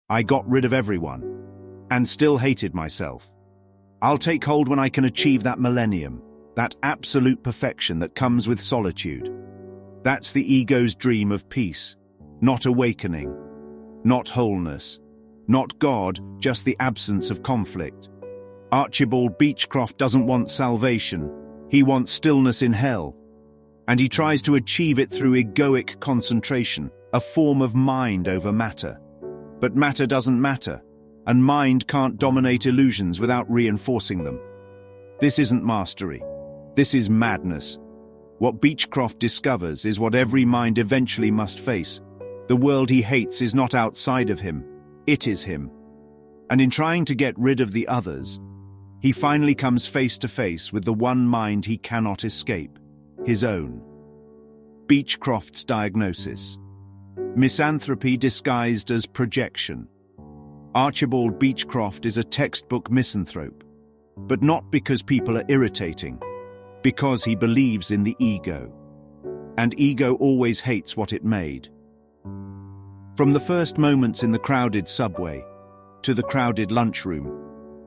I got rid of everyone, and still hated myself. I'll take hold when I can achieve that millennium, that absolute perfection that comes with solitude. That's the ego's dream of peace, not awakening, not wholeness, not God, just the absence of conflict. Archibald Beechcroft doesn't want salvation, he wants stillness in hell. And he tries to achieve it through egoic concentration, a form of mind over matter. But matter doesn't matter, and mind can't dominate illusions without reinforcing them. This isn't mastery. This is madness. What Beechcroft discovers is what every mind eventually must face. The world he hates is not outside of him. It is him. And in trying to get rid of the others, he finally comes face to face with the one mind he cannot escape, his own. Beechcroft's diagnosis: misanthropy disguised as projection. Archibald Beechcroft is a textbook misanthrope, but not because people are irritating, because he believes in the ego. And ego always hates what it made. From the first moments in the crowded subway, to the crowded lunchroom,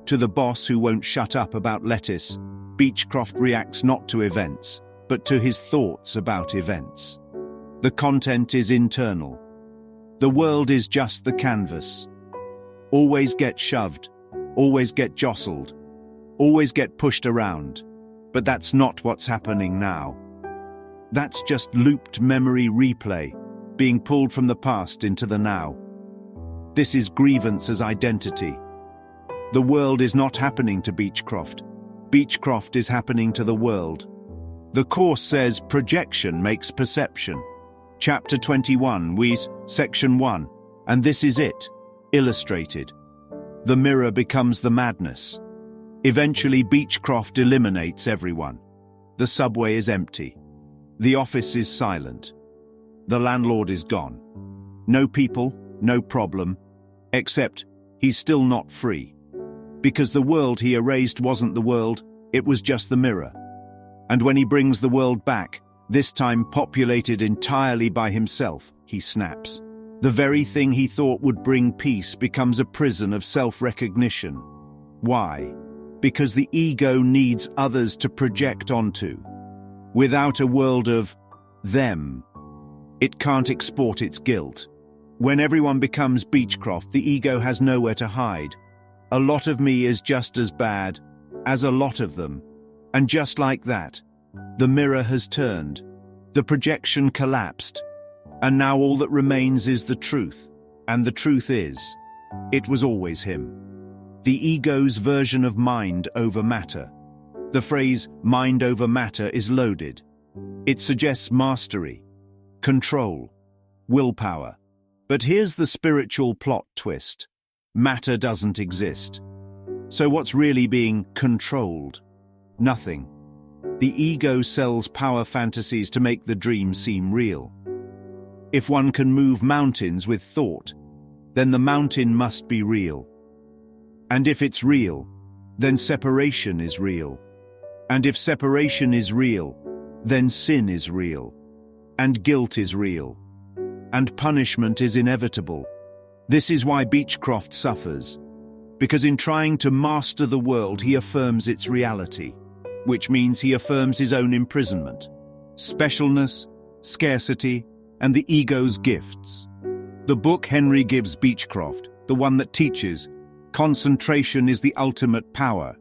to the boss who won't shut up about lettuce, Beechcroft reacts not to events, but to his thoughts about events. The content is internal. The world is just the canvas. Always get shoved, always get jostled, always get pushed around. But that's not what's happening now. That's just looped memory replay, being pulled from the past into the now. This is grievance as identity. The world is not happening to Beechcroft. Beechcroft is happening to the world. The Course says projection makes perception. Chapter 21, Section 1, and this is it, illustrated. The mirror becomes the madness. Eventually, Beechcroft eliminates everyone. The subway is empty. The office is silent. The landlord is gone. No people, no problem, except he's still not free. Because the world he erased wasn't the world, it was just the mirror. And when he brings the world back, this time populated entirely by himself, he snaps. The very thing he thought would bring peace becomes a prison of self-recognition. Why? Because the ego needs others to project onto. Without a world of them, it can't export its guilt. When everyone becomes Beechcroft, the ego has nowhere to hide. A lot of me is just as bad as a lot of them. And just like that, the mirror has turned. The projection collapsed. And now all that remains is the truth. And the truth is, it was always him. The ego's version of mind over matter. The phrase mind over matter is loaded. It suggests mastery, control, willpower. But here's the spiritual plot twist. Matter doesn't exist. So what's really being controlled? Nothing. The ego sells power fantasies to make the dream seem real. If one can move mountains with thought, then the mountain must be real. And if it's real, then separation is real. And if separation is real, then sin is real. And guilt is real. And punishment is inevitable. This is why Beechcroft suffers. Because in trying to master the world, he affirms its reality, which means he affirms his own imprisonment, specialness, scarcity, and the ego's gifts. The book Henry gives Beechcroft, the one that teaches concentration is the ultimate power,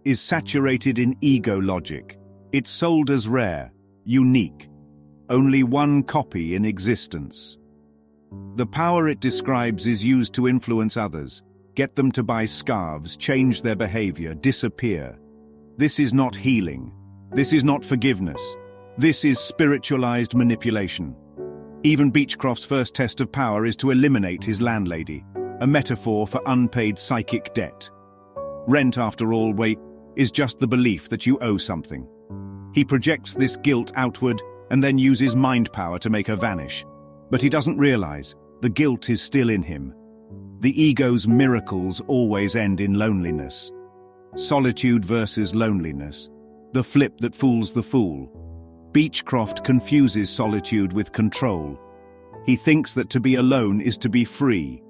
is saturated in ego logic. It's sold as rare, unique, only one copy in existence. The power it describes is used to influence others, get them to buy scarves, change their behavior, disappear. This is not healing. This is not forgiveness. This is spiritualized manipulation. Even Beechcroft's first test of power is to eliminate his landlady, a metaphor for unpaid psychic debt. Rent, after all, is just the belief that you owe something. He projects this guilt outward and then uses mind power to make her vanish. But he doesn't realize the guilt is still in him. The ego's miracles always end in loneliness. Solitude versus loneliness. The flip that fools the fool. Beechcroft confuses solitude with control. He thinks that to be alone is to be free.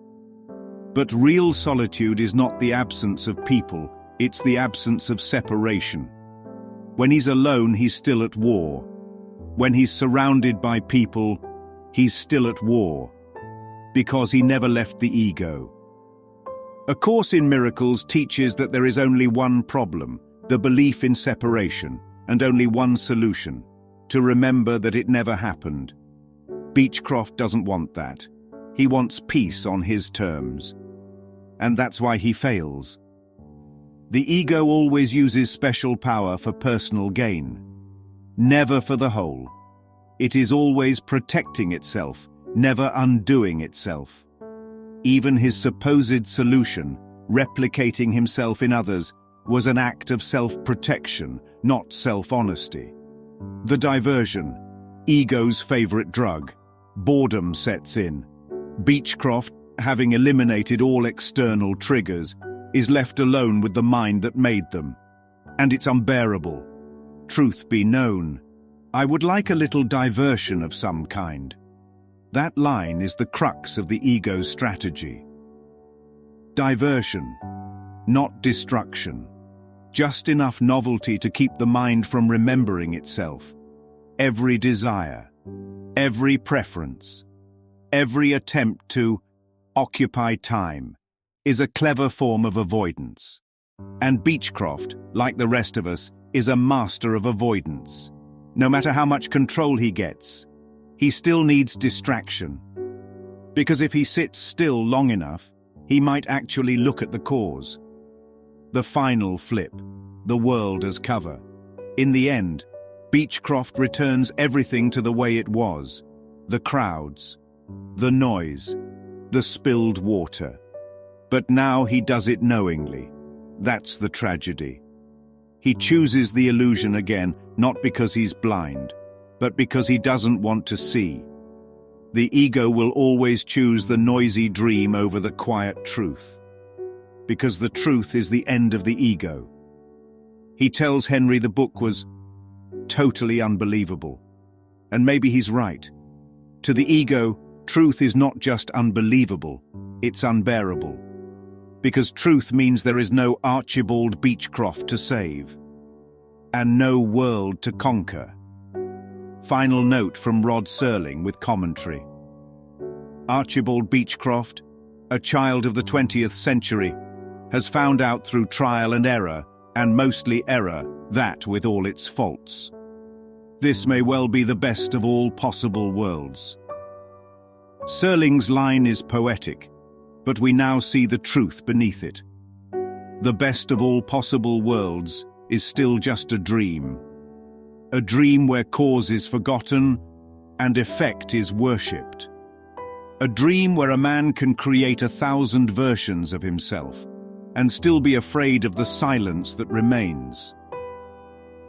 But real solitude is not the absence of people, it's the absence of separation. When he's alone, he's still at war. When he's surrounded by people, he's still at war. Because he never left the ego. A Course in Miracles teaches that there is only one problem, the belief in separation, and only one solution, to remember that it never happened. Beechcroft doesn't want that. He wants peace on his terms. And that's why he fails. The ego always uses special power for personal gain, never for the whole. It is always protecting itself, never undoing itself. Even his supposed solution, replicating himself in others, was an act of self-protection, not self-honesty. The diversion, ego's favorite drug, boredom sets in. Beechcroft, having eliminated all external triggers, is left alone with the mind that made them. And it's unbearable. Truth be known, I would like a little diversion of some kind. That line is the crux of the ego's strategy. Diversion, not destruction. Just enough novelty to keep the mind from remembering itself. Every desire, every preference, every attempt to occupy time is a clever form of avoidance. And Beechcroft, like the rest of us, is a master of avoidance. No matter how much control he gets, he still needs distraction. Because if he sits still long enough, he might actually look at the cause. The final flip, the world as cover. In the end, Beechcroft returns everything to the way it was. The crowds, the noise, the spilled water. But now he does it knowingly. That's the tragedy. He chooses the illusion again, not because he's blind, but because he doesn't want to see. The ego will always choose the noisy dream over the quiet truth. Because the truth is the end of the ego. He tells Henry the book was totally unbelievable. And maybe he's right. To the ego, truth is not just unbelievable, it's unbearable. Because truth means there is no Archibald Beechcroft to save. And no world to conquer. Final note from Rod Serling with commentary. Archibald Beechcroft, a child of the 20th century, has found out through trial and error, and mostly error, that with all its faults. This may well be the best of all possible worlds. Serling's line is poetic, but we now see the truth beneath it. The best of all possible worlds is still just a dream. A dream where cause is forgotten and effect is worshipped. A dream where a man can create 1,000 versions of himself and still be afraid of the silence that remains.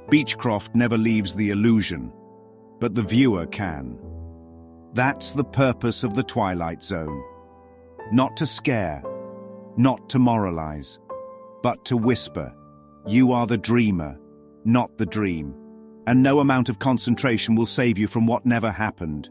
Beechcroft never leaves the illusion, but the viewer can. That's the purpose of the Twilight Zone. Not to scare, not to moralize, but to whisper, you are the dreamer, not the dream, and no amount of concentration will save you from what never happened.